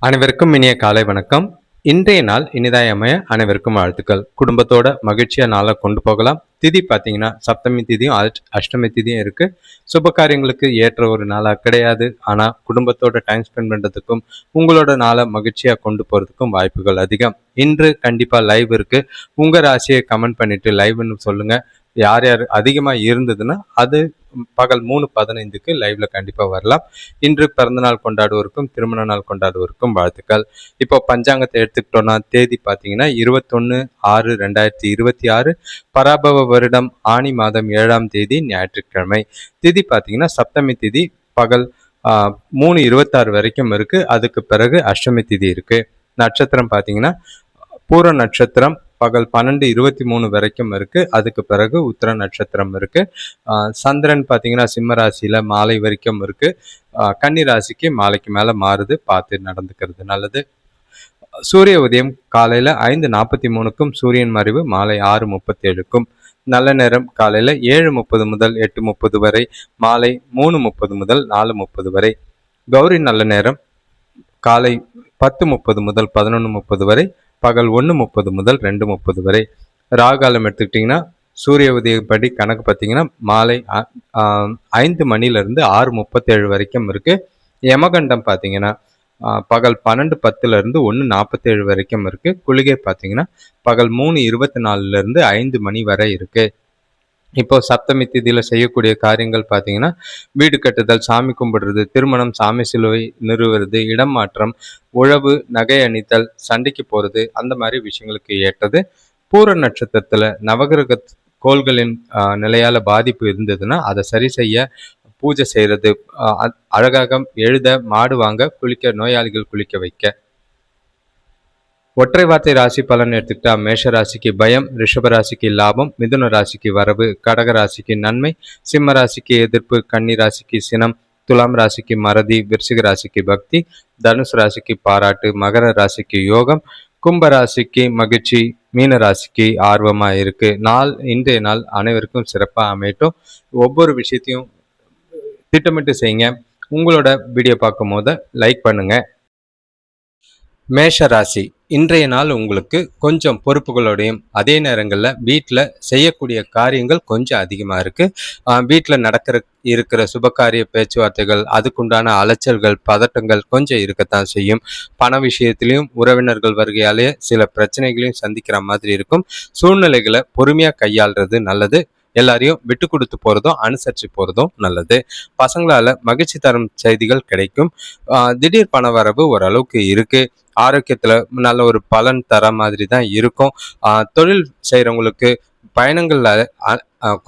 அனைவருக்கும் இனிய காலை வணக்கம். இன்றைய நாள் இனிதாய் அமைய அனைவருக்கும் வாழ்த்துக்கள். குடும்பத்தோட மகிழ்ச்சியா நாளை கொண்டு போகலாம். திதி பார்த்தீங்கன்னா சப்தமி திதியும் அஷ்டமி திதியும் இருக்கு. சுப காரியங்களுக்கு ஏற்ற ஒரு நாளாக கிடையாது. ஆனால் குடும்பத்தோட டைம் ஸ்பெண்ட் பண்ணுறதுக்கும் உங்களோட நாளை மகிழ்ச்சியாக கொண்டு போகிறதுக்கும் வாய்ப்புகள் அதிகம். இன்று கண்டிப்பாக லைவ் இருக்கு. உங்கள் ராசியை கமெண்ட் பண்ணிட்டு லைவ்னு சொல்லுங்க. யார் யார் அதிகமாக இருந்ததுன்னா அது பகல் 3:15க்கு லைவ்ல கண்டிப்பாக வரலாம். இன்று பிறந்தநாள் கொண்டாடுவோருக்கும் திருமண நாள் கொண்டாடுவோருக்கும் வாழ்த்துக்கள். இப்போ பஞ்சாங்கத்தை எடுத்துக்கிட்டோம்னா தேதி பார்த்தீங்கன்னா 21/6/2026 பராபவ வருடம் ஆனி மாதம் 7ஆம் தேதி ஞாயிற்றுக்கிழமை. திதி பார்த்தீங்கன்னா சப்தமி திதி பகல் 3:26 வரைக்கும் இருக்கு. அதுக்கு பிறகு அஷ்டமி திதி இருக்கு. நட்சத்திரம் பார்த்தீங்கன்னா பூர நட்சத்திரம் பகல் 12:23 வரைக்கும் இருக்கு. அதுக்கு பிறகு உத்திர நட்சத்திரம் இருக்கு. சந்திரன் பார்த்தீங்கன்னா சிம்ம ராசியில மாலை வரைக்கும் இருக்கு. கன்னி ராசிக்கு மாலைக்கு மேல மாறுது, பார்த்து நடந்துக்கிறது நல்லது. சூரிய உதயம் காலையில 5:43க்கும் சூரியன் மறைவு மாலை 6:37க்கும். நல்ல நேரம் காலையில 7:30 முதல் 8:30 வரை, மாலை 3:30 முதல் 4:30 வரை. கௌரி நல்ல நேரம் காலை 10:30 முதல் 11:30 வரை, பகல் 1:30 முதல் 2:30 வரை. ராகாலம் எடுத்துக்கிட்டிங்கன்னா சூரிய உதயப்படி கணக்கு பார்த்தீங்கன்னா மாலை 5 மணிலேருந்து 6:37 வரைக்கும் இருக்குது. யமகண்டம் பார்த்தீங்கன்னா பகல் 12:10 1:47 வரைக்கும் இருக்குது. குளிகை பார்த்தீங்கன்னா பகல் 3:24 5 மணி வரை இருக்குது. இப்போ சப்தமி திதியில் செய்யக்கூடிய காரியங்கள் பார்த்தீங்கன்னா வீடு கட்டுதல், சாமி கும்பிடுறது, திருமணம், சாமி சிலுவை நிறுவுறது, இடம் மாற்றம், உழவு, நகை அணித்தல், சண்டைக்கு போகிறது, அந்த மாதிரி விஷயங்களுக்கு ஏற்றது. பூர நட்சத்திரத்தில் நவகிரக கோள்களின் நிலையால் பாதிப்பு இருந்ததுன்னா அதை சரி செய்ய பூஜை செய்கிறது, அழகாக எழுத, மாடு வாங்க, குளிக்க, நோயாளிகள் குளிக்க வைக்க. ஒற்றை வார்த்தை ராசி பலன் எடுத்துக்கிட்டா மேஷ ராசிக்கு பயம், ரிஷப ராசிக்கு லாபம், மிதுன ராசிக்கு வரவு, கடக ராசிக்கு நன்மை, சிம்ம ராசிக்கு எதிர்ப்பு, கன்னி ராசிக்கு சினம், துலாம் ராசிக்கு மறதி, விருச்சிக ராசிக்கு பக்தி, தனுசு ராசிக்கு பாராட்டு, மகர ராசிக்கு யோகம், கும்ப ராசிக்கு மகிழ்ச்சி, மீன ராசிக்கு ஆர்வமா இருக்கு. இன்றைய நாள் அனைவருக்கும் சிறப்பாக அமையட்டும். ஒவ்வொரு விஷயத்தையும் திட்டமிட்டு செய்யுங்க. உங்களோட வீடியோ பார்க்கும் போது லைக் பண்ணுங்க. மேஷ ராசி, இன்றைய நாள் உங்களுக்கு கொஞ்சம் பொறுப்புகளோடையும் அதே நேரங்களில் வீட்டில் செய்யக்கூடிய காரியங்கள் கொஞ்சம் அதிகமாக இருக்குது. வீட்டில் இருக்கிற சுபகாரிய பேச்சுவார்த்தைகள், அதுக்குண்டான அலைச்சல்கள், பதட்டங்கள் கொஞ்சம் இருக்கத்தான் செய்யும். பண விஷயத்திலையும் உறவினர்கள் வருகையாலே சில பிரச்சனைகளையும் சந்திக்கிற மாதிரி இருக்கும். சூழ்நிலைகளை பொறுமையாக கையாளுறது நல்லது. எல்லாரையும் விட்டு கொடுத்து போகிறதும் அனுசரித்து போகிறதும் நல்லது. பசங்களால் மகிழ்ச்சி தரும் செய்திகள் கிடைக்கும். திடீர் பண வரவு ஓரளவுக்கு இருக்குது. ஆரோக்கியத்தில் நல்ல ஒரு பலன் தர மாதிரி தான் இருக்கும். தொழில் செய்கிறவங்களுக்கு பயணங்களில்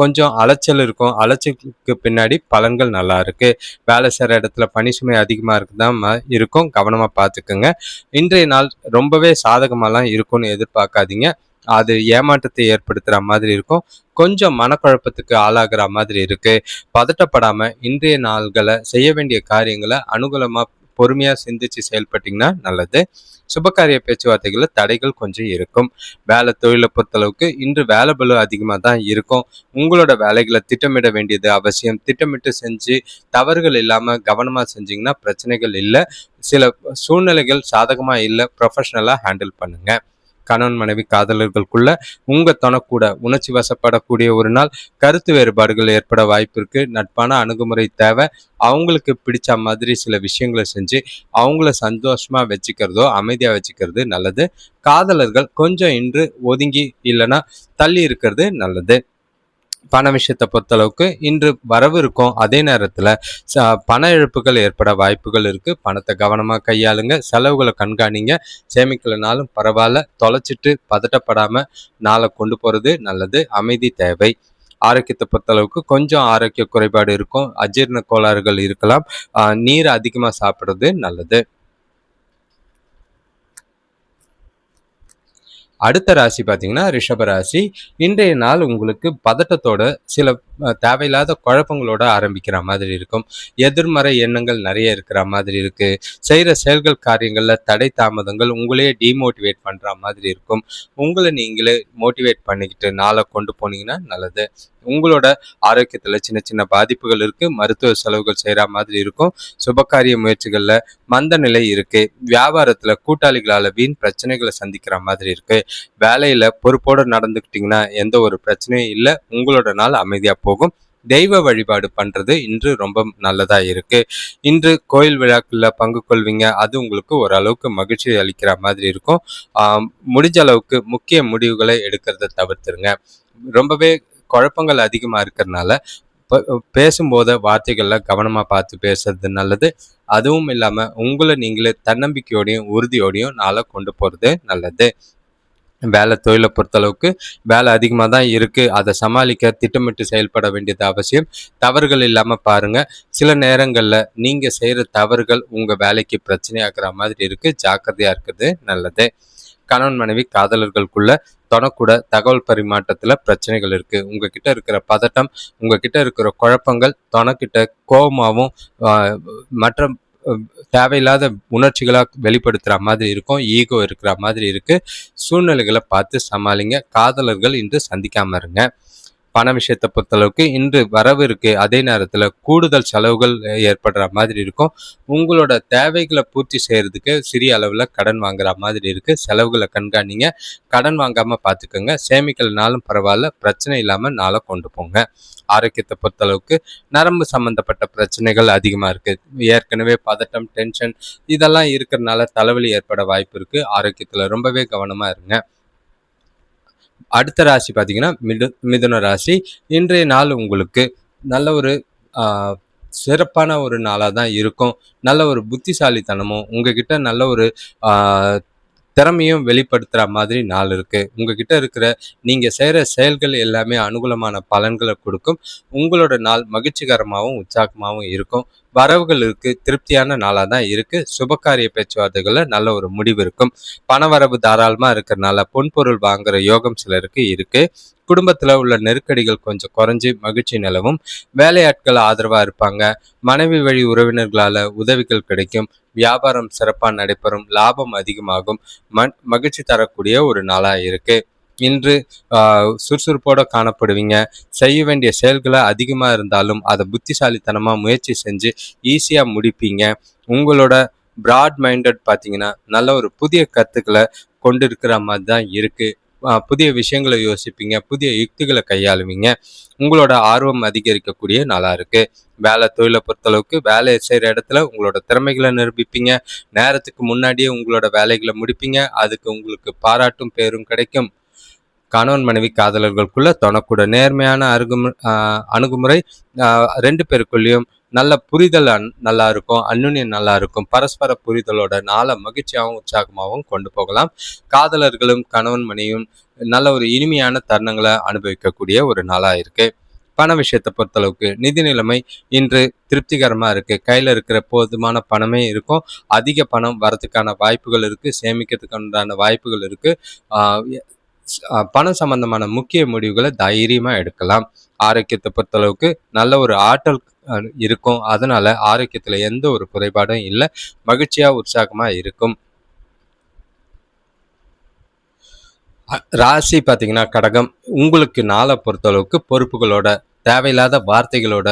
கொஞ்சம் அலைச்சல் இருக்கும். அலைச்சலுக்கு பின்னாடி பலன்கள் நல்லா இருக்கு. வேலை செய்கிற இடத்துல பணி சுமை அதிகமாக இருக்குதான் இருக்கும். கவனமாக பார்த்துக்குங்க. இன்றைய நாள் ரொம்பவே சாதகமாலாம் இருக்கும்னு எதிர்பார்க்காதீங்க. அது ஏமாற்றத்தை ஏற்படுத்துகிற மாதிரி இருக்கும். கொஞ்சம் மனக்குழப்பத்துக்கு ஆளாகிற மாதிரி இருக்கு. பதட்டப்படாமல் இன்றைய நாள்களை செய்ய வேண்டிய காரியங்களை அனுகூலமாக பொறுமையாக சிந்திச்சு செயல்பட்டிங்கன்னா நல்லது. சுபகாரிய பேச்சுவார்த்தைகளில் தடைகள் கொஞ்சம் இருக்கும். வேலை தொழிலை பொறுத்தளவுக்கு இன்று வேலை பளு அதிகமாக தான் இருக்கும். உங்களோட வேலைகளை திட்டமிட வேண்டியது அவசியம். திட்டமிட்டு செஞ்சு தவறுகள் இல்லாமல் கவனமாக செஞ்சிங்கன்னா பிரச்சனைகள் இல்லை. சில சூழ்நிலைகள் சாதகமாக இல்லை, ப்ரொஃபஷ்னலாக ஹேண்டில் பண்ணுங்க. கணவன் மனைவி காதலர்களுக்குள்ள உங்க தனக்கூட உணர்ச்சி வசப்படக்கூடிய ஒரு நாள். கருத்து வேறுபாடுகள் ஏற்பட வாய்ப்பு இருக்கு. நட்பான அணுகுமுறை தேவை. அவங்களுக்கு பிடிச்ச மாதிரி சில விஷயங்களை செஞ்சு அவங்கள சந்தோஷமா வச்சுக்கிறதோ அமைதியா வச்சுக்கிறது நல்லது. காதலர்கள் கொஞ்சம் இன்று ஒதுங்கி இல்லைன்னா தள்ளி இருக்கிறது நல்லது. பண விஷயத்தை பொறுத்தளவுக்கு இன்று வரவு இருக்கும். அதே நேரத்தில் பண இழப்புகள் ஏற்பட வாய்ப்புகள் இருக்குது. பணத்தை கவனமாக கையாளுங்க. செலவுகளை கண்காணிங்க. சேமிக்கலைனாலும் பரவாயில்ல, தொலைச்சிட்டு பதட்டப்படாமல் நாளை கொண்டு போகிறது நல்லது. அமைதி தேவை. ஆரோக்கியத்தை பொறுத்தளவுக்கு கொஞ்சம் ஆரோக்கிய குறைபாடு இருக்கும். அஜீரண கோளாறுகள் இருக்கலாம். நீர் அதிகமாக சாப்பிட்றது நல்லது. அடுத்த ராசி பார்த்தீங்கன்னா ரிஷப ராசி. இன்றைய நாள் உங்களுக்கு பதட்டத்தோட சில தேவையில்லாத குழப்பங்களோட ஆரம்பிக்கிற மாதிரி இருக்கும். எதிர்மறை எண்ணங்கள் நிறைய இருக்கிற மாதிரி இருக்கு. செய்கிற செயல்கள் காரியங்களில் தடை தாமதங்கள் உங்களையே டிமோட்டிவேட் பண்ணுற மாதிரி இருக்கும். உங்களை நீங்களே மோட்டிவேட் பண்ணிக்கிட்டு நாளை கொண்டு போனீங்கன்னா நல்லது. உங்களோட ஆரோக்கியத்தில் சின்ன சின்ன பாதிப்புகள் இருக்குது. மருத்துவ செலவுகள் செய்கிற மாதிரி இருக்கும். சுபகாரிய முயற்சிகளில் மந்த நிலை இருக்குது. வியாபாரத்தில் கூட்டாளிகளால் வீண் பிரச்சனைகளை சந்திக்கிற மாதிரி இருக்குது. வேலையில் பொறுப்போடு நடந்துக்கிட்டிங்கன்னா எந்த ஒரு பிரச்சனையும் இல்லை. உங்களோட நாள் அமைதியாக போகும். தெய்வ வழிபாடு பண்ணுறது இன்று ரொம்ப நல்லதாக இருக்குது. இன்று கோயில் விழாக்களில் பங்கு கொள்வீங்க. அது உங்களுக்கு ஓரளவுக்கு மகிழ்ச்சி அளிக்கிற மாதிரி இருக்கும். முடிஞ்ச அளவுக்கு முக்கிய முடிவுகளை எடுக்கிறத தவிர்த்துருங்க. ரொம்பவே குழப்பங்கள் அதிகமாக இருக்கிறதுனால பேசும்போது வார்த்தைகளில் கவனமாக பார்த்து பேசுறது நல்லது. அதுவும் இல்லாமல் உங்களை நீங்களே தன்னம்பிக்கையோடையும் உறுதியோடையும் நாளை கொண்டு போகிறது நல்லது. வேலை தொழிலை பொறுத்தளவுக்கு வேலை அதிகமாக தான் இருக்குது. அதை சமாளிக்க திட்டமிட்டு செயல்பட வேண்டியது அவசியம். தவறுகள் இல்லாமல் பாருங்கள். சில நேரங்களில் நீங்கள் செய்கிற தவறுகள் உங்கள் வேலைக்கு பிரச்சனையாக்குற மாதிரி இருக்குது. ஜாக்கிரதையாக இருக்கிறது நல்லது. கணவன் மனைவி காதலர்களுக்குள்ள தொடக்கூட தகவல் பரிமாற்றத்தில் பிரச்சனைகள் இருக்குது. உங்ககிட்ட இருக்கிற பதட்டம், உங்ககிட்ட இருக்கிற குழப்பங்கள் தொணக்கிட்ட கோபமாகவும் மற்ற தேவையில்லாத உணர்ச்சிகளாக வெளிப்படுத்துகிற மாதிரி இருக்கும். ஈகோ இருக்கிற மாதிரி இருக்குது. சூழ்நிலைகளை பார்த்து சமாளிங்க. காதலர்கள் இன்று சந்திக்காமல் இருங்க. பண விஷயத்தை பொறுத்தளவுக்கு இன்று வரவு இருக்குது. அதே நேரத்தில் கூடுதல் செலவுகள் ஏற்படுற மாதிரி இருக்கும். உங்களோட தேவைகளை பூர்த்தி செய்கிறதுக்கு சிறிய அளவில் கடன் வாங்குற மாதிரி இருக்குது. செலவுகளை கண்காணிங்க. கடன் வாங்காமல் பார்த்துக்கோங்க. சேமிக்கலனாலும் பரவாயில்ல, பிரச்சனை இல்லாமல் நாளை கொண்டு போங்க. ஆரோக்கியத்தை பொறுத்தளவுக்கு நரம்பு சம்மந்தப்பட்ட பிரச்சனைகள் அதிகமாக இருக்குது. ஏற்கனவே பதட்டம், டென்ஷன் இதெல்லாம் இருக்கிறதுனால தலைவலி ஏற்பட வாய்ப்பு இருக்குது. ஆரோக்கியத்தில் ரொம்பவே கவனமாக இருங்க. அடுத்த ராசி பார்த்தீங்கன்னா மிதுன ராசி. இன்றைய நாள் உங்களுக்கு நல்ல ஒரு சிறப்பான ஒரு நாளாக தான் இருக்கும். நல்ல ஒரு புத்திசாலித்தனமும் உங்ககிட்ட நல்ல ஒரு திறமையும் வெளிப்படுத்துகிற மாதிரி நாள் இருக்குது. உங்ககிட்ட இருக்கிற நீங்கள் செய்கிற செயல்கள் எல்லாமே அனுகூலமான பலன்களை கொடுக்கும். உங்களோட நாள் மகிழ்ச்சிகரமாகவும் உற்சாகமாகவும் இருக்கும். வரவுகள் இருக்குது. திருப்தியான நாளாக தான் இருக்குது. சுபகாரிய பேச்சுவார்த்தைகளில் நல்ல ஒரு முடிவு இருக்கும். பணவரவு தாராளமாக இருக்கிறதுனால பொன்பொருள் வாங்குகிற யோகம் சிலருக்கு இருக்குது. குடும்பத்தில் உள்ள நெருக்கடிகள் கொஞ்சம் குறைஞ்சி மகிழ்ச்சி நிலவும். வேலையாட்கள் ஆதரவாக இருப்பாங்க. மனைவி வழி உறவினர்களால் உதவிகள் கிடைக்கும். வியாபாரம் சிறப்பாக நடைபெறும். லாபம் அதிகமாகும். மகிழ்ச்சி தரக்கூடிய ஒரு நாளாக இருக்குது. இன்று சுறுசுறுப்போடு காணப்படுவீங்க. செய்ய வேண்டிய செயல்களை அதிகமாக இருந்தாலும் அதை புத்திசாலித்தனமாக முயற்சி செஞ்சு ஈஸியாக முடிப்பீங்க. உங்களோட பிராட் மைண்டட் பார்த்தீங்கன்னா நல்ல ஒரு புதிய கருத்துக்களை கொண்டு இருக்கிற மாதிரி தான் இருக்குது. புதிய விஷயங்களை யோசிப்பீங்க. புதிய யுக்திகளை கையாளுவீங்க. உங்களோட ஆர்வம் அதிகரிக்கக்கூடிய நாளாக இருக்குது. வேலை தொழிலை பொறுத்தளவுக்கு வேலையை செய்கிற இடத்துல உங்களோட திறமைகளை நிரூபிப்பீங்க. நேரத்துக்கு முன்னாடியே உங்களோட வேலைகளை முடிப்பீங்க. அதுக்கு உங்களுக்கு பாராட்டும் பேரும் கிடைக்கும். கணவன் மனைவி காதலர்களுக்குள்ள தொணக்கூட நேர்மையான அணுகுமுறை 2 பேருக்குள்ளேயும் நல்ல புரிதல் நல்லா இருக்கும். அந்யுன்யம் நல்லா இருக்கும். பரஸ்பர புரிதலோட நாளை மகிழ்ச்சியாகவும் உற்சாகமாகவும் கொண்டு போகலாம். காதலர்களும் கணவன் மனைவியும் நல்ல ஒரு இனிமையான தருணங்களை அனுபவிக்கக்கூடிய ஒரு நாளாக இருக்குது. பண விஷயத்தை பொறுத்தளவுக்கு நிதி நிலைமை இன்று திருப்திகரமாக இருக்குது. கையில் இருக்கிற போதுமான பணமே இருக்கும். அதிக பணம் வரதுக்கான வாய்ப்புகள் இருக்குது. சேமிக்கிறதுக்கு உண்டான வாய்ப்புகள் இருக்குது. பணம் சம்பந்தமான முக்கிய முடிவுகளை தைரியமாக எடுக்கலாம். ஆரோக்கியத்தை பொறுத்தளவுக்கு நல்ல ஒரு ஆற்றல் இருக்கும். அதனால ஆரோக்கியத்தில் எந்த ஒரு குறைபாடும் இல்லை. மகிழ்ச்சியாக உற்சாகமாக இருக்கும். ராசி பார்த்தீங்கன்னா கடகம். உங்களுக்கு நாளை பொறுத்தளவுக்கு பொறுப்புகளோட தேவையில்லாத வார்த்தைகளோட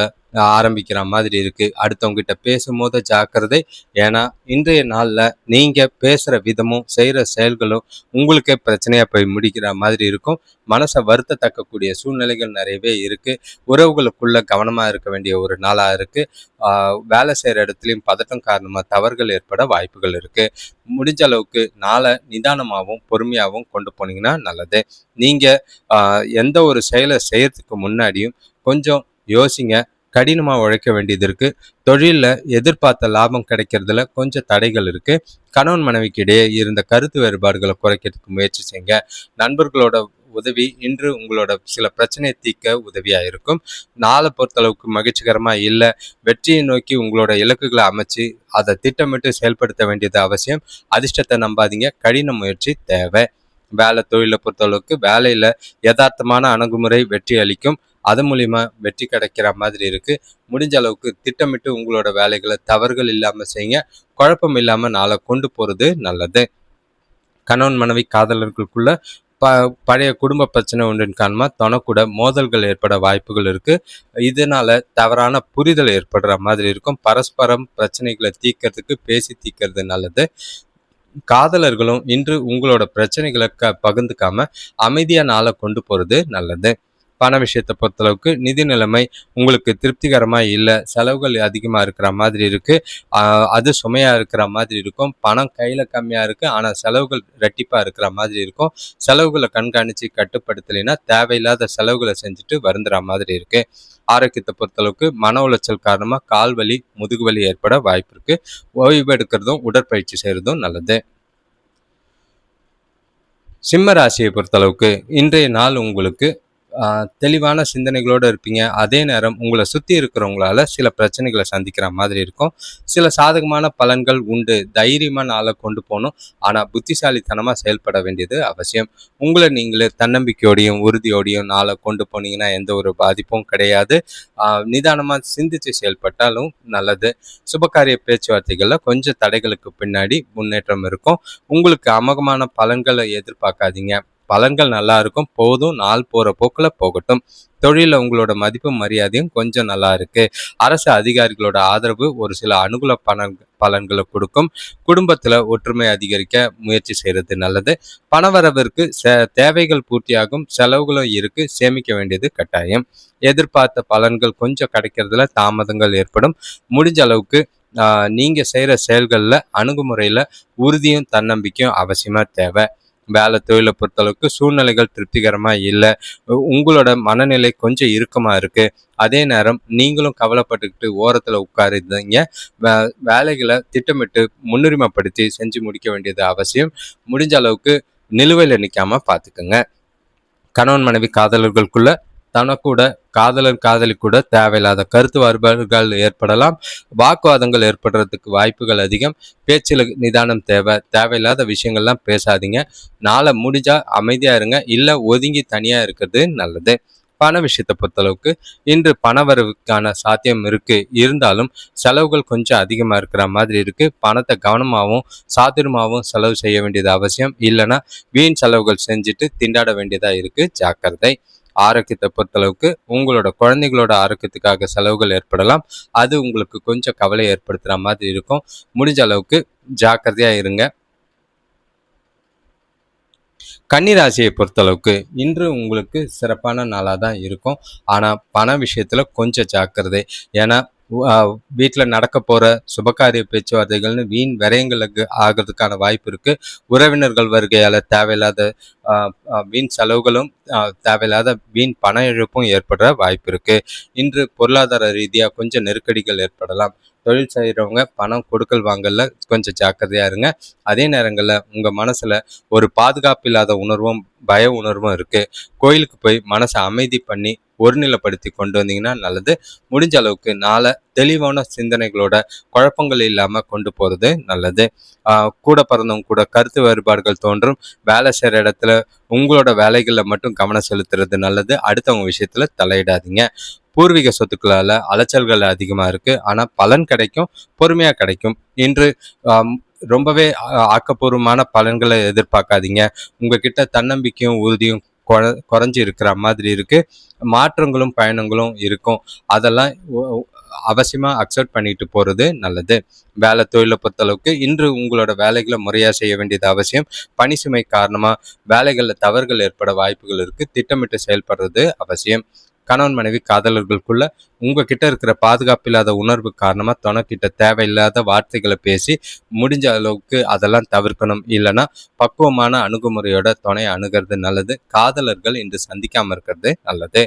ஆரம்பிக்கிற மாதிரி இருக்குது. அடுத்தவங்ககிட்ட பேசும்போது ஜாக்கிரதை. ஏன்னா இன்றைய நாளில் நீங்கள் பேசுகிற விதமும் செய்கிற செயல்களும் உங்களுக்கே பிரச்சனையாக போய் முடிக்கிற மாதிரி இருக்கும். மனசை வருத்தத்தக்கக்கூடிய சூழ்நிலைகள் நிறையவே இருக்குது. உறவுகளுக்குள்ள கவனமாக இருக்க வேண்டிய ஒரு நாளாக இருக்குது. வேலை செய்கிற இடத்துலையும் பதட்டம் காரணமாக தவறுகள் ஏற்பட வாய்ப்புகள் இருக்குது. முடிஞ்ச அளவுக்கு நாளை நிதானமாகவும் பொறுமையாகவும் கொண்டு போனீங்கன்னா நல்லது. நீங்கள் எந்த ஒரு செயலை செய்யறதுக்கு முன்னாடியும் கொஞ்சம் யோசிங்க. கடினமாக உழைக்க வேண்டியது இருக்குது. தொழிலில் எதிர்பார்த்த லாபம் கிடைக்கிறதுல கொஞ்சம் தடைகள் இருக்குது. கணவன் மனைவிக்கு இடையே இருந்த கருத்து வேறுபாடுகளை குறைக்கிறதுக்கு முயற்சி செய்யுங்க. நண்பர்களோட உதவி இன்று உங்களோட சில பிரச்சனையை தீர்க்க உதவியாக இருக்கும். நாளை பொறுத்தளவுக்கு மகிழ்ச்சிகரமாக இல்லை. வெற்றியை நோக்கி உங்களோட இலக்குகளை அமைச்சு அதை திட்டமிட்டு செயல்படுத்த வேண்டியது அவசியம். அதிர்ஷ்டத்தை நம்பாதீங்க. கடின முயற்சி தேவை. வேலை தொழிலை பொறுத்தளவுக்கு வேலையில் யதார்த்தமான அணுகுமுறை வெற்றி அளிக்கும். அது மூலிமா வெற்றி கிடைக்கிற மாதிரி இருக்கு. முடிஞ்ச அளவுக்கு திட்டமிட்டு உங்களோட வேலைகளை தவறுகள் இல்லாம செய்யுங்க. குழப்பம் இல்லாம நாளை கொண்டு போறது நல்லது. கணவன் மனைவி காதலர்களுக்குள்ள ப பழைய குடும்ப பிரச்சனை ஒன்றின் காரணமா தொணக்கூட மோதல்கள் ஏற்பட வாய்ப்புகள் இருக்கு. இதனால தவறான புரிதல் ஏற்படுற மாதிரி இருக்கும். பரஸ்பரம் பிரச்சனைகளை தீர்க்கறதுக்கு பேசி தீர்க்கறது நல்லது. காதலர்களும் இன்று உங்களோட பிரச்சனைகளை பகிர்ந்துக்காம அமைதியா நாளை கொண்டு போறது நல்லது. பண விஷயத்தை பொறுத்தளவுக்கு நிதி நிலைமை உங்களுக்கு திருப்திகரமா இல்லை, செலவுகள் அதிகமா இருக்கிற மாதிரி இருக்கு. அது சுமையா இருக்கிற மாதிரி இருக்கும். பணம் கையில கம்மியா இருக்கு, ஆனா செலவுகள் ரெட்டிப்பா இருக்கிற மாதிரி இருக்கும். செலவுகளை கண்காணிச்சு கட்டுப்படுத்தலைன்னா தேவையில்லாத செலவுகளை செஞ்சுட்டு வருந்துற மாதிரி இருக்கு. ஆரோக்கியத்தை பொறுத்தளவுக்கு மன உளைச்சல் காரணமா கால் வலி, முதுகு வலி ஏற்பட வாய்ப்பு இருக்கு. ஓய்வு எடுக்கிறதும் உடற்பயிற்சி செய்யறதும் நல்லது. சிம்ம ராசியை பொறுத்தளவுக்கு இன்றைய நாள் உங்களுக்கு தெளிவான சிந்தனைகளோடு இருப்பீங்க. அதே நேரம் உங்களை சுற்றி இருக்கிறவங்களால சில பிரச்சனைகளை சந்திக்கிற மாதிரி இருக்கும். சில சாதகமான பலன்கள் உண்டு. தைரியமாக நாளை கொண்டு போகணும், ஆனால் புத்திசாலித்தனமாக செயல்பட வேண்டியது அவசியம். உங்களை நீங்களே தன்னம்பிக்கையோடையும் உறுதியோடையும் நாளை கொண்டு போனீங்கன்னா எந்த ஒரு பாதிப்பும் கிடையாது. நிதானமாக சிந்தித்து செயல்பட்டாலும் நல்லது. சுபகாரிய பேச்சுவார்த்தைகளில் கொஞ்சம் தடைகளுக்கு பின்னாடி முன்னேற்றம் இருக்கும். உங்களுக்கு அமோகமான பலன்களை எதிர்பார்க்காதீங்க. பலன்கள் நல்லா இருக்கும், போதும், நாள் போற போக்குல போகட்டும். தொழில உங்களோட மதிப்பு மரியாதையும் கொஞ்சம் நல்லா இருக்கு. அரசு அதிகாரிகளோட ஆதரவு ஒரு சில அனுகூல பலன்களை கொடுக்கும். குடும்பத்துல ஒற்றுமை அதிகரிக்க முயற்சி செய்யறது நல்லது. பணவரவிற்கு தேவைகள் பூர்த்தியாகும், செலவுகளும் இருக்கு, சேமிக்க வேண்டியது கட்டாயம். எதிர்பார்த்த பலன்கள் கொஞ்சம் கிடைக்கிறதுல தாமதங்கள் ஏற்படும். முடிஞ்ச அளவுக்கு நீங்க செய்யற செயல்கள்ல அணுகுமுறையில உறுதியும் தன்னம்பிக்கையும் அவசியமா தேவை. வேலை தொழிலை பொறுத்தளவுக்கு சூழ்நிலைகள் திருப்திகரமாக இல்லை. உங்களோட மனநிலை கொஞ்சம் இறுக்கமாக இருக்குது. அதே நேரம் நீங்களும் கவலைப்பட்டுக்கிட்டு ஓரத்தில் உட்காருந்தீங்க. வேலைகளை திட்டமிட்டு முன்னுரிமைப்படுத்தி செஞ்சு முடிக்க வேண்டியது அவசியம். முடிஞ்ச அளவுக்கு நிலுவையில் நிற்காம பார்த்துக்குங்க. கணவன் மனைவி காதலர்களுக்குள்ள தனக்கூட காதலர் காதலி கூட தேவையில்லாத கருத்து வேறுபாடுகள் ஏற்படலாம். வாக்குவாதங்கள் ஏற்படுறதுக்கு வாய்ப்புகள் அதிகம். பேச்சில் நிதானம் தேவை. தேவையில்லாத விஷயங்கள்லாம் பேசாதீங்க. நாளை முடிஞ்சா அமைதியா இருங்க, இல்லை ஒதுங்கி தனியா இருக்கிறது நல்லது. பண விஷயத்தை பொறுத்தளவுக்கு இன்று பணவரவுக்கான சாத்தியம் இருக்கு. இருந்தாலும் செலவுகள் கொஞ்சம் அதிகமாக இருக்கிற மாதிரி இருக்கு. பணத்தை கவனமாகவும் சாதுரியமாகவும் செலவு செய்ய வேண்டியது அவசியம். இல்லைன்னா வீண் செலவுகள் செஞ்சுட்டு திண்டாட வேண்டியதா இருக்கு. ஜாக்கிரதை. ஆரோக்கியத்தை பொறுத்தளவுக்கு உங்களோட குழந்தைகளோட ஆரோக்கியத்துக்காக செலவுகள் ஏற்படலாம். அது உங்களுக்கு கொஞ்சம் கவலை ஏற்படுத்துகிற மாதிரி இருக்கும். முடிஞ்ச அளவுக்கு ஜாக்கிரதையா இருங்க. கன்னிராசியை பொறுத்தளவுக்கு இன்று உங்களுக்கு சிறப்பான நாளாக தான் இருக்கும். ஆனால் பண விஷயத்தில் கொஞ்சம் ஜாக்கிரதை. ஏன்னா வீட்டில் நடக்க போகிற சுபகாரிய பேச்சுவார்த்தைகள்னு வீண் விரயங்களுக்கு ஆகிறதுக்கான வாய்ப்பு இருக்குது. உறவினர்கள் வருகையால் தேவையில்லாத வீண் செலவுகளும் தேவையில்லாத வீண் பண இழப்பும் ஏற்படுற வாய்ப்பு இருக்குது. இன்று பொருளாதார ரீதியாக கொஞ்சம் நெருக்கடிகள் ஏற்படலாம். தொழில் செய்கிறவங்க பணம் கொடுக்கல் வாங்கல கொஞ்சம் ஜாக்கிரதையாக இருங்க. அதே நேரங்களில் உங்கள் மனசில் ஒரு பாதுகாப்பு இல்லாத உணர்வும் பய உணர்வும் இருக்குது. கோயிலுக்கு போய் மனசை அமைதி பண்ணி ஒருநிலைப்படுத்தி கொண்டு வந்தீங்கன்னா நல்லது. முடிஞ்ச அளவுக்கு நாளை தெளிவான சிந்தனைகளோட குழப்பங்கள் இல்லாமல் கொண்டு போகிறது நல்லது. கூட பிறந்தவங்க கூட கருத்து வேறுபாடுகள் தோன்றும். வேலை செய்கிற இடத்துல உங்களோட வேலைகளில் மட்டும் கவனம் செலுத்துறது நல்லது. அடுத்தவங்க விஷயத்தில் தலையிடாதீங்க. பூர்வீக சொத்துக்களால் அலைச்சல்கள் அதிகமாக இருக்குது. ஆனால் பலன் கிடைக்கும், பொறுமையாக கிடைக்கும். இன்று ரொம்பவே ஆக்கப்பூர்வமான பலன்களை எதிர்பார்க்காதீங்க. உங்ககிட்ட தன்னம்பிக்கையும் உறுதியும் குறைஞ்சி இருக்கிற மாதிரி இருக்கு. மாற்றங்களும் பயணங்களும் இருக்கும். அதெல்லாம் அவசியமாக அக்செப்ட் பண்ணிட்டு போகிறது நல்லது. வேலை தொழிலை பொறுத்தளவுக்கு இன்று உங்களோட வேலைகளை முறையாக செய்ய வேண்டியது அவசியம். பணி சுமை காரணமாக வேலைகளில் தவறுகள் ஏற்பட வாய்ப்புகள் இருக்குது. திட்டமிட்டு செயல்படுறது அவசியம். கணவன் மனைவி காதலர்களுக்குள்ள உங்ககிட்ட இருக்கிற பாதுகாப்பு இல்லாத உணர்வு காரணமாக துணைக்கிட்ட தேவையில்லாத வார்த்தைகளை பேசி முடிஞ்ச அளவுக்கு அதெல்லாம் தவிர்க்கணும். இல்லைன்னா பக்குவமான அணுகுமுறையோட துணையை அணுகிறது நல்லது. காதலர்கள் இன்று சந்திக்காமல் இருக்கிறது நல்லது.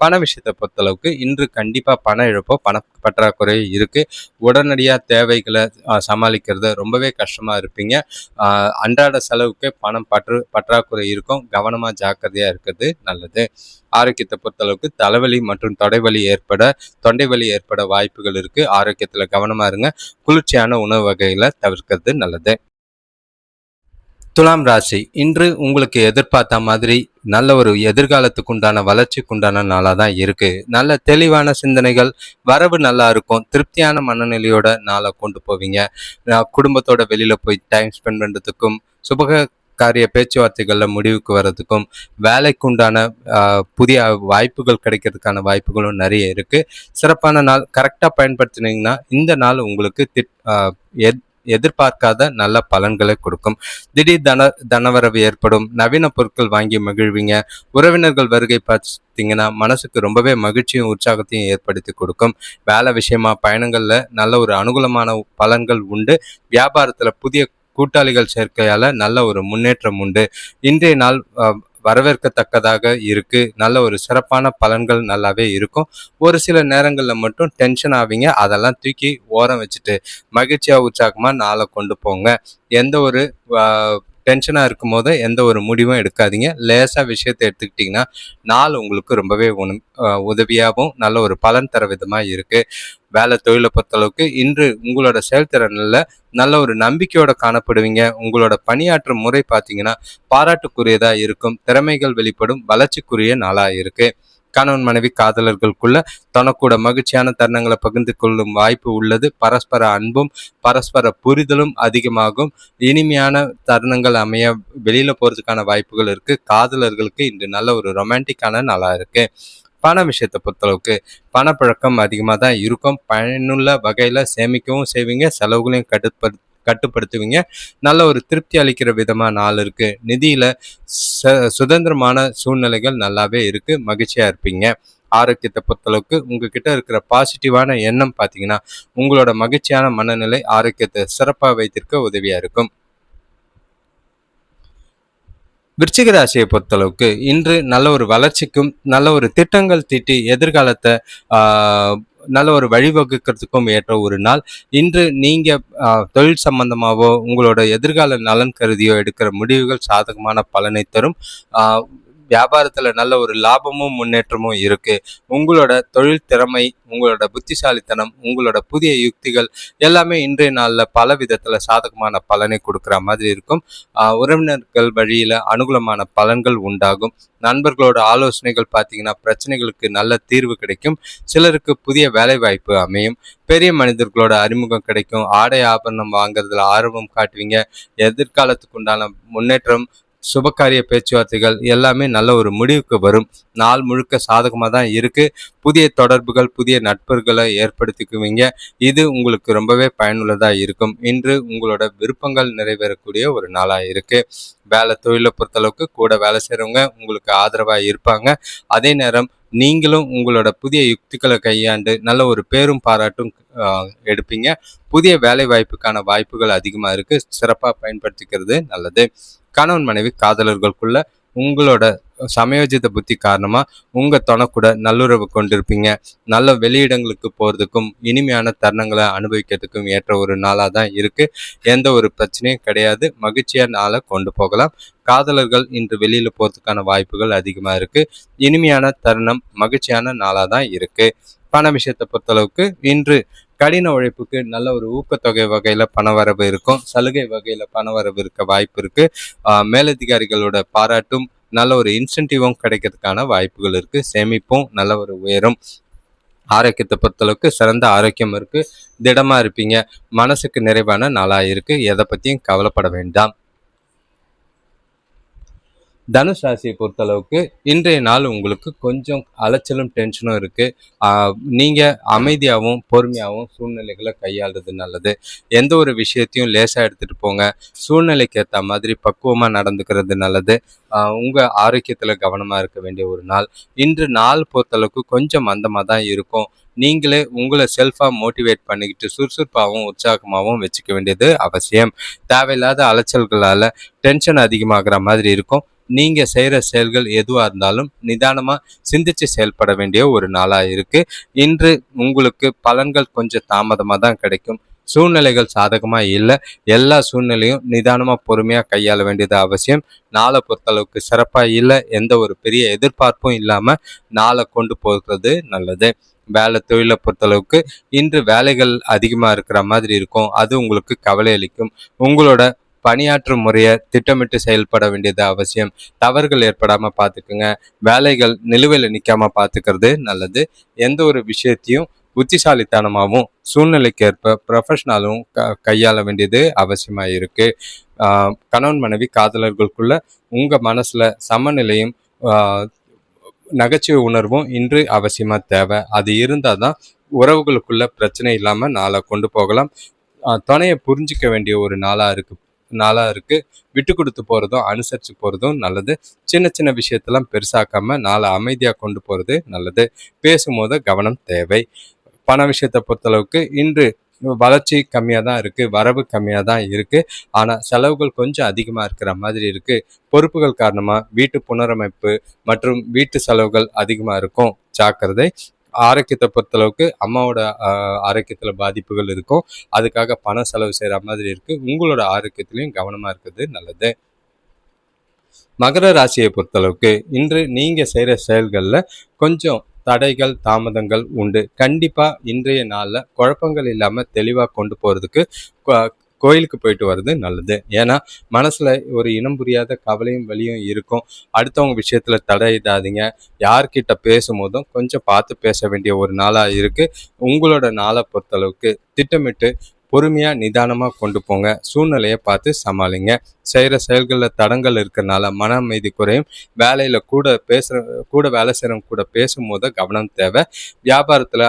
பண விஷயத்தை பொறுத்தளவுக்கு இன்று கண்டிப்பாக பண இழப்போ பண பற்றாக்குறை இருக்குது. உடனடியாக தேவைகளை சமாளிக்கிறது ரொம்பவே கஷ்டமாக இருப்பீங்க. அன்றாட செலவுக்கு பணம் பற்றாக்குறை இருக்கும். கவனமாக ஜாக்கிரதையாக இருக்கிறது நல்லது. ஆரோக்கியத்தை பொறுத்தளவுக்கு தலைவலி மற்றும் தொண்டை வலி ஏற்பட வாய்ப்புகள் இருக்கு. ஆரோக்கியத்துல கவனமா இருங்க. குளிர்ச்சியான உணவு வகைகளை தவிர்க்கிறது நல்லது. துலாம் ராசி இன்று உங்களுக்கு எதிர்பார்த்த மாதிரி நல்ல ஒரு எதிர்காலத்துக்கு உண்டான வளர்ச்சிக்கு உண்டான நாளாக தான் இருக்கு. நல்ல தெளிவான சிந்தனைகள், வரவு நல்லா இருக்கும். திருப்தியான மனநிலையோட நாளை கொண்டு போவீங்க. குடும்பத்தோட வெளியில போய் டைம் ஸ்பெண்ட் பண்றதுக்கும், சுபக காரிய பேச்சுவார்த்தைகள்ல முடிவுக்கு வர்றதுக்கும், வேலைக்கு உண்டான புதிய வாய்ப்புகள் கிடைக்கிறதுக்கான வாய்ப்புகளும் நிறைய இருக்கு. சிறப்பான நாள். கரெக்டா பயன்படுத்தினீங்கன்னா இந்த நாள் உங்களுக்கு எதிர்பார்க்காத நல்ல பலன்களை கொடுக்கும். திடீர் தனவரவு ஏற்படும். நவீன பொருட்கள் வாங்கி மகிழ்வீங்க. உறவினர்கள் வருகை பார்த்தீங்கன்னா மனசுக்கு ரொம்பவே மகிழ்ச்சியும் உற்சாகத்தையும் ஏற்படுத்தி கொடுக்கும். வேலை விஷயமா பயணங்கள்ல நல்ல ஒரு அனுகூலமான பலன்கள் உண்டு. வியாபாரத்துல புதிய கூட்டாளிகள் சேர்க்கையால நல்ல ஒரு முன்னேற்றம் உண்டு. இன்றைய நாள் வரவேற்கத்தக்கதாக இருக்கு. நல்ல ஒரு சிறப்பான பலன்கள் நல்லாவே இருக்கும். ஒரு சில நேரங்கள்ல மட்டும் டென்ஷன் ஆவீங்க. அதெல்லாம் தூக்கி ஓரம் வச்சுட்டு மகிழ்ச்சியா உற்சாகமா நாளை கொண்டு போங்க. எந்த ஒரு டென்ஷனா இருக்கும் போது எந்த ஒரு முடிவும் எடுக்காதீங்க. லேசா விஷயத்தை எடுத்துக்கிட்டீங்கன்னா நாள் உங்களுக்கு ரொம்பவே உதவியாகவும் நல்ல ஒரு பலன் தர விதமா இருக்கு. வேலை தொழிலை பொறுத்தளவுக்கு இன்று உங்களோட செயல்திறனில் நல்ல ஒரு நம்பிக்கையோட காணப்படுவீங்க. உங்களோட பணியாற்றும் முறை பார்த்தீங்கன்னா பாராட்டுக்குரியதா இருக்கும். திறமைகள் வெளிப்படும். வளர்ச்சிக்குரிய நாளா இருக்கு. கணவன் மனைவி காதலர்களுக்குள்ள தனக்கூட மகிழ்ச்சியான தருணங்களை பகிர்ந்து கொள்ளும் வாய்ப்பு உள்ளது. பரஸ்பர அன்பும் பரஸ்பர புரிதலும் அதிகமாகும். இனிமையான தருணங்கள் அமைய வெளியில போறதுக்கான வாய்ப்புகள் இருக்கு. காதலர்களுக்கு இன்று நல்ல ஒரு ரொமான்டிக்கான நாளா இருக்கு. பண விஷயத்தை பொறுத்தளவுக்கு பணப்பழக்கம் அதிகமாக தான் இருக்கும். பயனுள்ள வகையில் சேமிக்கவும் செய்வீங்க. செலவுகளையும் கட்டுப்படுத்துவீங்க. நல்ல ஒரு திருப்தி அளிக்கிற விதமா நாள் இருக்கு. நிதியில சுதந்திரமான சூழ்நிலைகள் நல்லாவே இருக்கு. மகிழ்ச்சியா இருப்பீங்க. ஆரோக்கியத்தை பொறுத்தளவுக்கு உங்ககிட்ட இருக்கிற பாசிட்டிவான எண்ணம் பார்த்தீங்கன்னா உங்களோட மகிழ்ச்சியான மனநிலை ஆரோக்கியத்தை சிறப்பாக வைத்திருக்க உதவியா இருக்கும். விருச்சிக ராசியை பொறுத்தளவுக்கு இன்று நல்ல ஒரு வளர்ச்சிக்கும் நல்ல ஒரு திட்டங்கள் தீட்டி எதிர்காலத்தை நல்ல ஒரு வழிவகுக்கிறதுக்கும் ஏற்ற ஒரு நாள். இன்று நீங்க தொழில் சம்பந்தமாவோ உங்களோட எதிர்கால நலன் கருதியோ எடுக்கிற முடிவுகள் சாதகமான பலனை தரும். வியாபாரத்துல நல்ல ஒரு லாபமும் முன்னேற்றமும் இருக்கு. உங்களோட தொழில் திறமை, உங்களோட புத்திசாலித்தனம், உங்களோட புதிய யுக்திகள் எல்லாமே இன்றைய நாள்ல பல விதத்துல சாதகமான பலனை கொடுக்குற மாதிரி இருக்கும். உறவினர்கள் வழியில அனுகூலமான பலன்கள் உண்டாகும். நண்பர்களோட ஆலோசனைகள் பார்த்தீங்கன்னா பிரச்சனைகளுக்கு நல்ல தீர்வு கிடைக்கும். சிலருக்கு புதிய வேலை வாய்ப்பு அமையும். பெரிய மனிதர்களோட அறிமுகம் கிடைக்கும். ஆடை ஆபரணம் வாங்குறதுல ஆர்வம் காட்டுவீங்க. எதிர்காலத்துக்கு உண்டான முன்னேற்றம், சுபகாரிய பேச்சுவார்த்தைகள் எல்லாமே நல்ல ஒரு முடிவுக்கு வரும். நாள் முழுக்க சாதகமாக தான் இருக்கு. புதிய தொடர்புகள், புதிய நட்புகளை ஏற்படுத்திக்குவீங்க. இது உங்களுக்கு ரொம்பவே பயனுள்ளதாக இருக்கும். இன்று உங்களோட விருப்பங்கள் நிறைவேறக்கூடிய ஒரு நாளாக இருக்கு. வேலை தொழிலை பொறுத்தளவுக்கு கூட வேலை செய்கிறவங்க உங்களுக்கு ஆதரவாக இருப்பாங்க. அதே நேரம் நீங்களும் உங்களோட புதிய யுக்திகளை கையாண்டு நல்ல ஒரு பேரும் பாராட்டும் எடுப்பீங்க. புதிய வேலை வாய்ப்புக்கான வாய்ப்புகள் அதிகமாக இருக்கு. சிறப்பாக பயன்படுத்திக்கிறது நல்லது. கணவன் மனைவி காதலர்களுக்குள்ள உங்களோட சமயோஜித புத்தி காரணமா உங்க கூட நல்லுறவு கொண்டிருப்பீங்க. நல்ல வெளியிடங்களுக்கு போறதுக்கும் இனிமையான தருணங்களை அனுபவிக்கிறதுக்கும் ஏற்ற ஒரு நாளா தான் இருக்கு. எந்த ஒரு பிரச்சனையும் கிடையாது. மகிழ்ச்சியா நாளை கொண்டு போகலாம். காதலர்கள் இன்று வெளியில போறதுக்கான வாய்ப்புகள் அதிகமா இருக்கு. இனிமையான தருணம், மகிழ்ச்சியான நாளா தான் இருக்கு. பண விஷயத்தை பொறுத்தளவுக்கு இன்று கடின உழைப்புக்கு நல்ல ஒரு ஊக்கத்தொகை வகையில பணவரவு இருக்கும். சலுகை வகையில பணவரவு இருக்க வாய்ப்பு இருக்கு. மேலதிகாரிகளோட பாராட்டும் நல்ல ஒரு இன்சென்டிவும் கிடைக்கிறதுக்கான வாய்ப்புகள் இருக்கு. சேமிப்பும் நல்ல ஒரு உயரும். ஆரோக்கியத்தை பொறுத்தளவுக்கு சிறந்த ஆரோக்கியம் இருக்கு. திடமா இருப்பீங்க. மனசுக்கு நிறைவான நாளா இருக்கு. எதை பத்தியும் கவலைப்பட வேண்டாம். தனுஷ் ராசியை பொறுத்தளவுக்கு இன்றைய நாள் உங்களுக்கு கொஞ்சம் அலைச்சலும் டென்ஷனும் இருக்கு. நீங்க அமைதியாகவும் பொறுமையாகவும் சூழ்நிலைகளை கையாளுறது நல்லது. எந்த ஒரு விஷயத்தையும் லேசா எடுத்துட்டு போங்க. சூழ்நிலைக்கு ஏற்ற மாதிரி பக்குவமா நடந்துக்கிறது நல்லது. உங்க ஆரோக்கியத்துல கவனமா இருக்க வேண்டிய ஒரு நாள். இன்று நாள் பொறுத்தளவுக்கு கொஞ்சம் மந்தமாக தான் இருக்கும். நீங்களே உங்களை செல்ஃபாக மோட்டிவேட் பண்ணிக்கிட்டு சுறுசுறுப்பாகவும் உற்சாகமாகவும் வச்சுக்க வேண்டியது அவசியம். தேவையில்லாத அலைச்சல்களால் டென்ஷன் அதிகமாகிற மாதிரி இருக்கும். நீங்க செய்யற செயல்கள் எதுவா இருந்தாலும் நிதானமா சிந்திச்சு செயல்பட வேண்டிய ஒரு நாளா இருக்கு. இன்று உங்களுக்கு பலன்கள் கொஞ்சம் தாமதமா தான் கிடைக்கும். சூழ்நிலைகள் சாதகமா இல்லை. எல்லா சூழ்நிலையும் நிதானமா பொறுமையா கையாள வேண்டியது அவசியம். நாளை பொறுத்தளவுக்கு சிறப்பா இல்லை. எந்த ஒரு பெரிய எதிர்பார்ப்பும் இல்லாம நாளை கொண்டு போகிறது நல்லது. வேலை தொழிலை பொறுத்தளவுக்கு இன்று வேலைகள் அதிகமா இருக்கிற மாதிரி இருக்கும். அது உங்களுக்கு கவலை அளிக்கும். உங்களோட பணியாற்றும் முறையை திட்டமிட்டு செயல்பட வேண்டியது அவசியம். தவறுகள் ஏற்படாம பார்த்துக்குங்க. வேலைகள் நிலுவையில் நிற்காம பார்த்துக்கிறது நல்லது. எந்த ஒரு விஷயத்தையும் புத்திசாலித்தனமாகவும் சூழ்நிலைக்கேற்ப ப்ரொஃபஷனலும் கையாள வேண்டியது அவசியமாக இருக்கு. கணவன் மனைவி காதலர்களுக்குள்ள உங்க மனசுல சமநிலையும் நகைச்சுவை உணர்வும் இன்று அவசியமா தேவை. அது இருந்தால் தான் உறவுகளுக்குள்ள பிரச்சனை இல்லாம நாளை கொண்டு போகலாம். துணையை புரிஞ்சிக்க வேண்டிய ஒரு நாளா இருக்கு. விட்டு கொடுத்து போறதும் அனுசரிச்சு போறதும் நல்லது. சின்ன சின்ன விஷயத்தெல்லாம் பெருசாக்காம நாளை அமைதியா கொண்டு போறது நல்லது. பேசும்போது கவனம் தேவை. பண விஷயத்தை பொறுத்தளவுக்கு இன்று வளர்ச்சி கம்மியாக தான் இருக்குது, வரவு கம்மியாக தான் இருக்குது. ஆனால் செலவுகள் கொஞ்சம் அதிகமாக இருக்கிற மாதிரி இருக்குது. பொறுப்புகள் காரணமாக வீட்டு புனரமைப்பு மற்றும் வீட்டு செலவுகள் அதிகமாக இருக்கும், ஜாக்கிரதை. ஆரோக்கியத்தை பொறுத்தளவுக்கு அம்மாவோட ஆரோக்கியத்தில் பாதிப்புகள் இருக்கும். அதுக்காக பண செலவு செய்கிற மாதிரி இருக்குது. உங்களோட ஆரோக்கியத்திலையும் கவனமாக இருக்கிறது நல்லது. மகர ராசியை பொறுத்தளவுக்கு இன்று நீங்கள் செய்கிற செயல்களில் கொஞ்சம் தடைகள் தாமதங்கள் உண்டு. கண்டிப்பாக இன்றைய நாளில் குழப்பங்கள் இல்லாமல் தெளிவாக கொண்டு போகிறதுக்கு கோயிலுக்கு போயிட்டு வர்றது நல்லது. ஏன்னா மனசில் ஒரு இனம் புரியாத கவலையும் வலியும் இருக்கும். அடுத்தவங்க விஷயத்தில் தடையிடாதீங்க. யார்கிட்ட பேசும்போதும் கொஞ்சம் பார்த்து பேச வேண்டிய ஒரு நாளாக இருக்குது. உங்களோட நாளை பொறுத்தளவுக்கு திட்டமிட்டு பொறுமையாக நிதானமாக கொண்டு போங்க. சூழ்நிலையை பார்த்து சமாளிங்க. செய்கிற செயல்களில் தடங்கள் இருக்கிறனால மன அமைதி குறையும். வேலையில் கூட வேலை செய்கிறவங்க கூட பேசும்போது கவனம் தேவை. வியாபாரத்தில்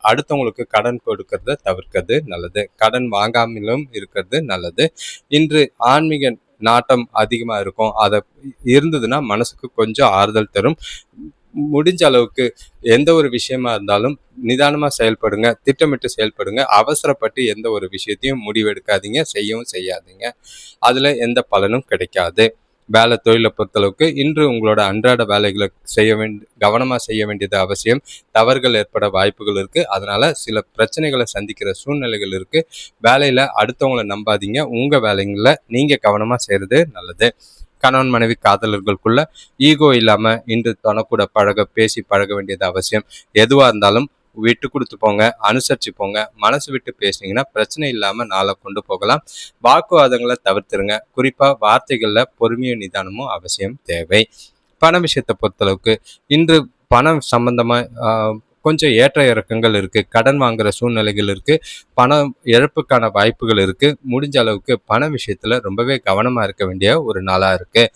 அடுத்தவங்களுக்கு கடன் கொடுக்கறத தவிர்க்கிறது நல்லது. கடன் வாங்காமலும் இருக்கிறது நல்லது. இன்று ஆன்மீக நாட்டம் அதிகமாக இருக்கும். அதை இருந்ததுன்னா மனசுக்கு கொஞ்சம் ஆறுதல் தரும். முடிஞ்ச அளவுக்கு எந்த ஒரு விஷயமா இருந்தாலும் நிதானமாக செயல்படுங்க, திட்டமிட்டு செயல்படுங்க. அவசரப்பட்டு எந்த ஒரு விஷயத்தையும் முடிவெடுக்காதீங்க, செய்யவும் செய்யாதீங்க. அதில் எந்த பலனும் கிடைக்காது. வேலை தொழிலை பொறுத்தளவுக்கு இன்று உங்களோட அன்றாட வேலைகளை கவனமாக செய்ய வேண்டியது அவசியம். தவறுகள் ஏற்பட வாய்ப்புகள் இருக்குது. அதனால் சில பிரச்சனைகளை சந்திக்கிற சூழ்நிலைகள் இருக்குது. வேலையில் அடுத்தவங்களை நம்பாதீங்க. உங்கள் வேலைங்களில் நீங்கள் கவனமாக செய்கிறது நல்லது. கணவன் மனைவி காதலர்களுக்குள்ள ஈகோ இல்லாமல் இன்று தனக்கூட பேசி பழக வேண்டியது அவசியம். எதுவாக இருந்தாலும் விட்டு கொடுத்து போங்க, அனுசரித்து போங்க. மனசு விட்டு பேசினீங்கன்னா பிரச்சனை இல்லாமல் நாளை கொண்டு போகலாம். வாக்குவாதங்களை தவிர்த்துருங்க. குறிப்பாக வார்த்தைகளில் பொறுமையும் நிதானமும் அவசியம் தேவை. பண விஷயத்தை பொறுத்தளவுக்கு இன்று பணம் சம்பந்தமாக கொஞ்சம் ஏற்ற இறக்கங்கள் இருக்குது. கடன் வாங்குகிற சூழ்நிலைகள் இருக்குது. பணம் இழப்புக்கான வாய்ப்புகள் இருக்குது. முடிஞ்ச அளவுக்கு பண விஷயத்தில் ரொம்பவே கவனமாக இருக்க வேண்டிய ஒரு நாளாக இருக்குது.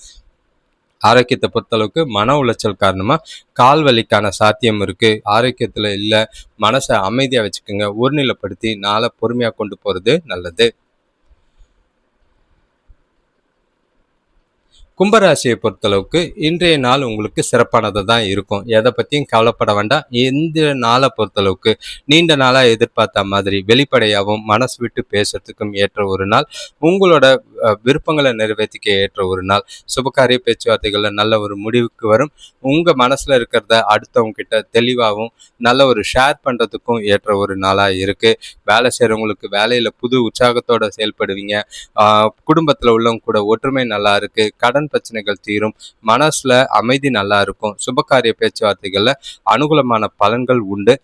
ஆரோக்கியத்தை பொறுத்தளவுக்கு மன உளைச்சல் காரணமாக கால் வலிக்கான சாத்தியம் இருக்குது. ஆரோக்கியத்தில் இல்லை, மனசை அமைதியாக வச்சுக்கோங்க. ஒருநிலைப்படுத்தி நாளை பொறுமையாக கொண்டு போகிறது நல்லது. கும்பராசியை பொறுத்தளவுக்கு இன்றைய நாள் உங்களுக்கு சிறப்பானதாக தான் இருக்கும். எதை பற்றியும் கவலைப்பட வேண்டாம். இந்த நாளை பொறுத்தளவுக்கு நீண்ட நாளாக எதிர்பார்த்த மாதிரி வெளிப்படையாகவும் மனசு விட்டு பேசுறதுக்கும் ஏற்ற ஒரு நாள். உங்களோட விருப்பங்களை நிறைவேற்றிக்க ஏற்ற ஒரு நாள். சுபகாரிய பேச்சுவார்த்தைகளில் நல்ல ஒரு முடிவுக்கு வரும். உங்கள் மனசில் இருக்கிறத அடுத்தவங்க கிட்ட தெளிவாகவும் நல்ல ஒரு ஷேர் பண்ணுறதுக்கும் ஏற்ற ஒரு நாளாக இருக்குது. வேலை செய்கிறவங்களுக்கு வேலையில் புது உற்சாகத்தோடு செயல்படுவீங்க. குடும்பத்தில் உள்ளவங்க கூட ஒற்றுமை நல்லா இருக்குது. கடன் பிரச்சனைகள் தீரும். மனசுல அமைதி நல்லா இருக்கும். சுபகாரிய பேச்சுவார்த்தைகள்ல அனுகூலமான பலன்கள் உண்டு.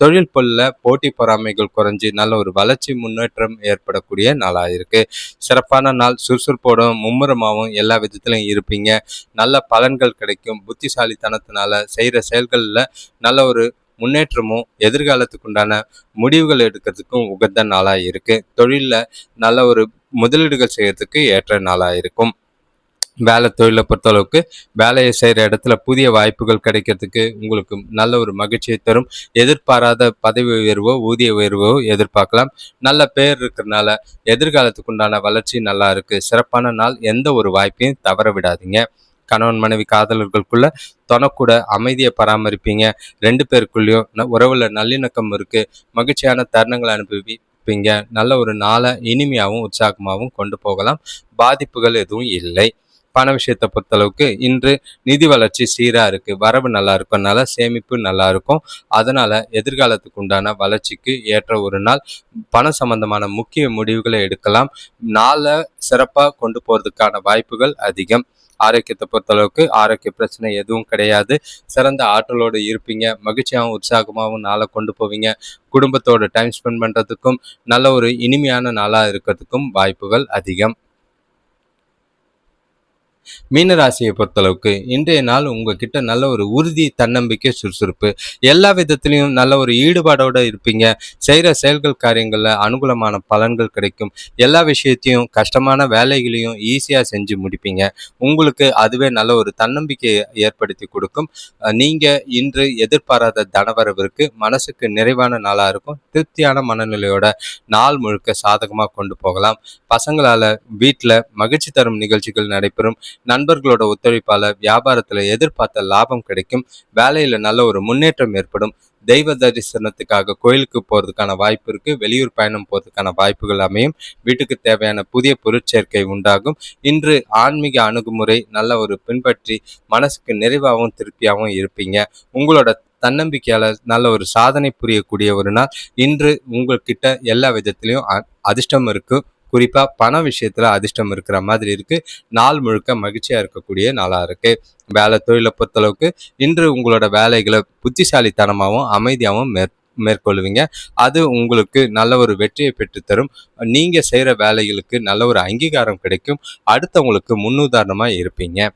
தொழில் பொருள்ல போட்டி பொறாமைகள் குறைஞ்சி நல்ல ஒரு வளர்ச்சி முன்னேற்றம் ஏற்படக்கூடிய நாளாக இருக்கு. சிறப்பான நாள். சுறுசுறுப்போடும் மும்முரமாகவும் எல்லா விதத்திலையும் இருப்பீங்க. நல்ல பலன்கள் கிடைக்கும். புத்திசாலித்தனத்தினால செய்கிற செயல்களில் நல்ல ஒரு முன்னேற்றமும் எதிர்காலத்துக்கு உண்டான முடிவுகள் எடுக்கிறதுக்கும் உகந்த நாளாக இருக்கு. தொழிலில் நல்ல ஒரு முதலீடுகள் செய்யறதுக்கு ஏற்ற நாளாக இருக்கும். வேலை தொழிலை பொறுத்தளவுக்கு வேலையை செய்கிற இடத்துல புதிய வாய்ப்புகள் கிடைக்கிறதுக்கு உங்களுக்கு நல்ல ஒரு மகிழ்ச்சியை தரும். எதிர்பாராத பதவி உயர்வோ ஊதிய உயர்வோ எதிர்பார்க்கலாம். நல்ல பேர் இருக்கிறதுனால எதிர்காலத்துக்கு உண்டான வளர்ச்சி நல்லா இருக்கு. சிறப்பான நாள். எந்த ஒரு வாய்ப்பையும் தவற விடாதீங்க. கணவன் மனைவி காதலர்களுக்குள்ள தொனக்கூட அமைதியை பராமரிப்பீங்க. 2 பேருக்குள்ளேயும் உறவுல நல்லிணக்கம் இருக்கு. மகிழ்ச்சியான தருணங்களை அனுபவிப்பீங்க. நல்ல ஒரு நாளை இனிமையாகவும் உற்சாகமாகவும் கொண்டு போகலாம். பாதிப்புகள் எதுவும் இல்லை. பண விஷயத்தை பொறுத்தளவுக்கு இன்று நிதி வளர்ச்சி சீராக இருக்குது. வரவு நல்லா இருக்கனால சேமிப்பு நல்லா இருக்கும். அதனால் எதிர்காலத்துக்கு உண்டான வளர்ச்சிக்கு ஏற்ற ஒரு நாள். பண சம்பந்தமான முக்கிய முடிவுகளை எடுக்கலாம். நாளை சிறப்பாக கொண்டு போகிறதுக்கான வாய்ப்புகள் அதிகம். ஆரோக்கியத்தை பொறுத்தளவுக்கு ஆரோக்கிய பிரச்சனை எதுவும் கிடையாது. சிறந்த ஆற்றலோடு இருப்பீங்க. மகிழ்ச்சியாகவும் உற்சாகமாகவும் நாளை கொண்டு போவீங்க. குடும்பத்தோட டைம் ஸ்பெண்ட் பண்றதுக்கும் நல்ல ஒரு இனிமையான நாளா இருக்கிறதுக்கும் வாய்ப்புகள் அதிகம். மீனராசியை பொறுத்தளவுக்கு இன்றைய நாள் உங்ககிட்ட நல்ல ஒரு உறுதி, தன்னம்பிக்கை, சுறுசுறுப்பு எல்லா விதத்திலையும் நல்ல ஒரு ஈடுபாடோட இருப்பீங்க. செய்கிற செயல்கள் காரியங்களில் அனுகூலமான பலன்கள் கிடைக்கும். எல்லா விஷயத்தையும் கஷ்டமான வேலைகளையும் ஈஸியாக செஞ்சு முடிப்பீங்க. உங்களுக்கு அதுவே நல்ல ஒரு தன்னம்பிக்கையை ஏற்படுத்தி கொடுக்கும். நீங்கள் இன்று எதிர்பாராத தனவரவிற்கு மனசுக்கு நிறைவான நாளாக இருக்கும். திருப்தியான மனநிலையோட நாள் முழுக்க சாதகமாக கொண்டு போகலாம். பசங்களால் வீட்டில் மகிழ்ச்சி தரும் நிகழ்ச்சிகள் நடைபெறும். நண்பர்களோட ஒத்துழைப்பால வியாபாரத்துல எதிர்பார்த்த லாபம் கிடைக்கும். வேலையில நல்ல ஒரு முன்னேற்றம் ஏற்படும். தெய்வ தரிசனத்துக்காக கோயிலுக்கு போறதுக்கான வாய்ப்பு இருக்கு. வெளியூர் பயணம் போறதுக்கான வாய்ப்புகள் அமையும். வீட்டுக்கு தேவையான புதிய பொருட்சேர்க்கை உண்டாகும். இன்று ஆன்மீக அணுகுமுறை நல்ல ஒரு பின்பற்றி மனசுக்கு நிறைவாகவும் திருப்தியாகவும் இருப்பீங்க. உங்களோட தன்னம்பிக்கையால நல்ல ஒரு சாதனை புரியக்கூடிய ஒரு நாள். இன்று உங்ககிட்ட எல்லா விதத்திலையும் அதிர்ஷ்டம் இருக்கு. குறிப்பா பண விஷயத்துல அதிர்ஷ்டம் இருக்கிற மாதிரி இருக்கு. நாள் முழுக்க மகிழ்ச்சியா இருக்கக்கூடிய நாளா இருக்கு. வேலை தொழிலை பொறுத்தளவுக்கு இன்று உங்களோட வேலைகளை புத்திசாலித்தனமாகவும் அமைதியாகவும் மேற்கொள்வீங்க. அது உங்களுக்கு நல்ல ஒரு வெற்றியை பெற்றுத்தரும். நீங்க செய்யற வேலைகளுக்கு நல்ல ஒரு அங்கீகாரம் கிடைக்கும். அடுத்தவங்களுக்கு முன்னுதாரணமா இருப்பீங்க.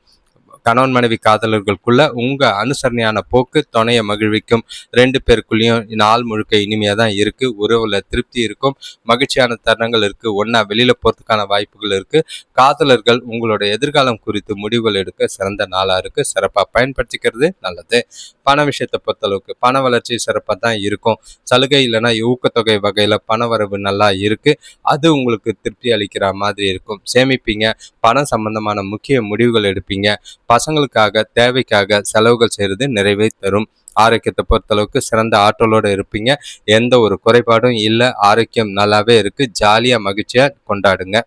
கணவன் மனைவி காதலர்களுக்குள்ள உங்க அனுசரணையான போக்கு துணையை மகிழ்விக்கும். 2 பேருக்குள்ளேயும் நாள் முழுக்க இனிமையா தான் இருக்கு. உறவுல திருப்தி இருக்கும். மகிழ்ச்சியான தருணங்கள் இருக்கு. ஒன்னா வெளியில போறதுக்கான வாய்ப்புகள் இருக்கு. காதலர்கள் உங்களோட எதிர்காலம் குறித்து முடிவுகள் எடுக்க சிறந்த நாளா இருக்கு. சிறப்பா பயன்படுத்திக்கிறது நல்லது. பண விஷயத்தை பொறுத்தளவுக்கு பண வளர்ச்சி சிறப்பாக தான் இருக்கும். சலுகை இல்லைன்னா ஊக்கத்தொகை வகையில பண வரவு நல்லா இருக்கு. அது உங்களுக்கு திருப்தி அளிக்கிற மாதிரி இருக்கும். சேமிப்பீங்க. பணம் சம்பந்தமான முக்கிய முடிவுகள் எடுப்பீங்க. பசங்களுக்காக தேவைக்காக செலவுகள் செய்கிறது நிறைவை தரும். ஆரோக்கியத்தை பொறுத்தளவுக்கு சிறந்த ஆற்றலோடு இருப்பீங்க. எந்த ஒரு குறைபாடும் இல்லை. ஆரோக்கியம் நல்லாவே இருக்கு. ஜாலியா மகிழ்ச்சியா கொண்டாடுங்க.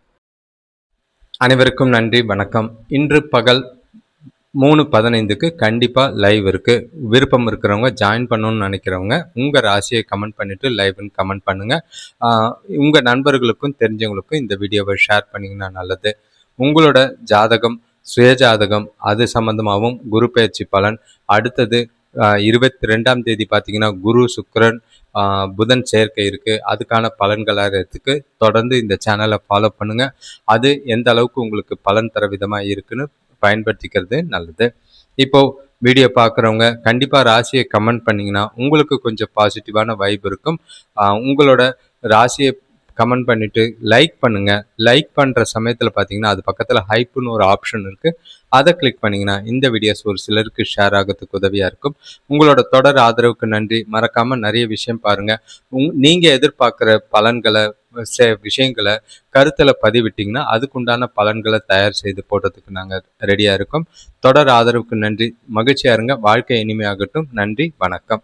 அனைவருக்கும் நன்றி, வணக்கம். இன்று பகல் 3:15க்கு கண்டிப்பாக லைவ் இருக்கு. விருப்பம் இருக்கிறவங்க ஜாயின் பண்ணணும்னு நினைக்கிறவங்க உங்கள் ராசியை கமெண்ட் பண்ணிட்டு லைவ்னு கமெண்ட் பண்ணுங்க. உங்கள் நண்பர்களுக்கும் தெரிஞ்சவங்களுக்கும் இந்த வீடியோவை ஷேர் பண்ணிங்கன்னா நல்லது. உங்களோட ஜாதகம், சுயஜாதகம் அது சம்பந்தமாகவும் குரு பயிற்சி பலன் அடுத்தது 22ஆம் தேதி பார்த்தீங்கன்னா குரு சுக்கிரன் புதன் சேர்க்கை இருக்குது. அதுக்கான பலன்கள் அறியறதுக்கு தொடர்ந்து இந்த சேனலை ஃபாலோ பண்ணுங்கள். அது எந்த அளவுக்கு உங்களுக்கு பலன் தர விதமாக இருக்குன்னு பயன்படுத்திக்கிறது நல்லது. இப்போது வீடியோ பார்க்குறவங்க கண்டிப்பாக ராசியை கமெண்ட் பண்ணிங்கன்னா உங்களுக்கு கொஞ்சம் பாசிட்டிவான வைப் இருக்கும். உங்களோட ராசியை கமெண்ட் பண்ணிவிட்டு லைக் பண்ணுங்கள். லைக் பண்ணுற சமயத்தில் பார்த்தீங்கன்னா அது பக்கத்தில் ஹைப்புன்னு ஒரு ஆப்ஷன் இருக்குது. அதை கிளிக் பண்ணிங்கன்னா இந்த வீடியோஸ் ஒரு சிலருக்கு ஷேர் ஆகிறதுக்கு உதவியாக இருக்கும். உங்களோட தொடர் ஆதரவுக்கு நன்றி. மறக்காமல் நிறைய விஷயம் பாருங்கள். நீங்கள் எதிர்பார்க்குற பலன்களை விஷயங்களை கருத்தில் பதிவிட்டிங்கன்னா அதுக்குண்டான பலன்களை தயார் செய்து போடுறதுக்கு நாங்கள் ரெடியாக இருக்கோம். தொடர் ஆதரவுக்கு நன்றி. மகிழ்ச்சியாக இருங்க. வாழ்க்கை இனிமையாகட்டும். நன்றி, வணக்கம்.